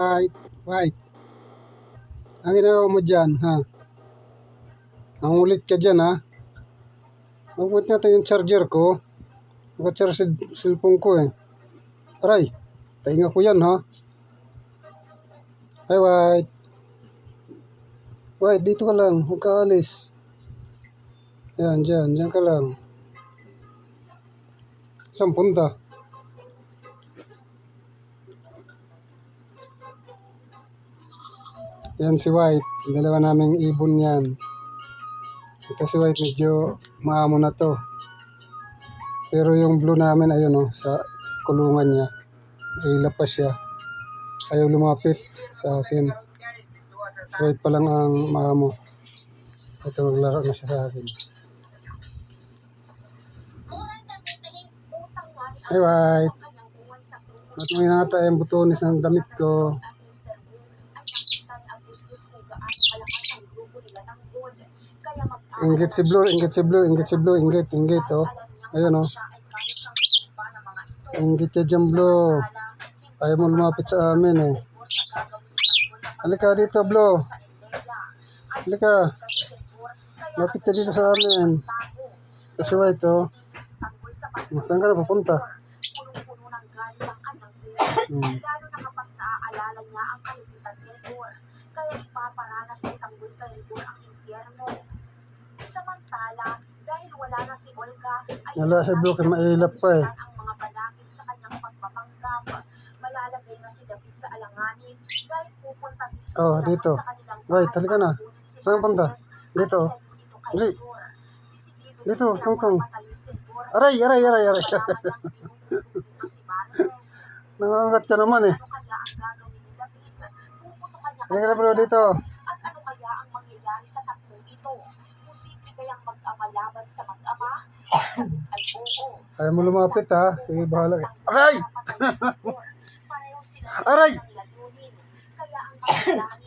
White, white. Ang ginagawa mo dyan, ha? Ang ulit ka dyan, ha? Mabuti natin yung charger ko. Naka-charge cellphone ko, eh. Aray, tainga ko yan, ha? Hi, White. White, dito ka lang. Huwag ka alis. Yan, dyan ka lang. Saan punta? Yan si White. Dalawa naming ibon yan. Ito si White, medyo maamo na to. Pero yung blue namin, ayun o, sa kulungan niya. Ilap pa siya. Ayaw lumapit sa akin. Si White pa lang ang maamo. Ito, maglaro na siya sa akin. Hey, White. At may nata yung butones ng damit ko. Inggit si Blue, oh. Ayun, oh. Inggit ka dyan, Blue. Ayaw mo lumapit sa amin, eh. Halika dito, Blue. Halika. Lapit ka dito sa amin. Ito si White, oh. Saan ka na papunta? Lalo na kapag naaalala niya ang kalupitan ni Rigor, kaya ipaparanas ni Tanggol kay Rigor ang impyerno. Samantala, dahil wala na si Olga, ay wala si Blue, mailap pa eh. Ang mga balakid sa kanyang pagpapanggap. Malalagay na si David sa alanganin dahil pupunta mismo dito. Right, halika na. Saan punta? Dito. Dito, tungtong. Aray. Nangangat ka naman eh. Halika na, Bro, dito. At ano kaya ang mangyayari sa tatlong ito? Posible kayang mag-ama laban sa mag-ama? Sagot ay oo. Ayaw mo lumapit, ha? Sige, bahala ka. Aray! Aray! Kaya ang mangyayari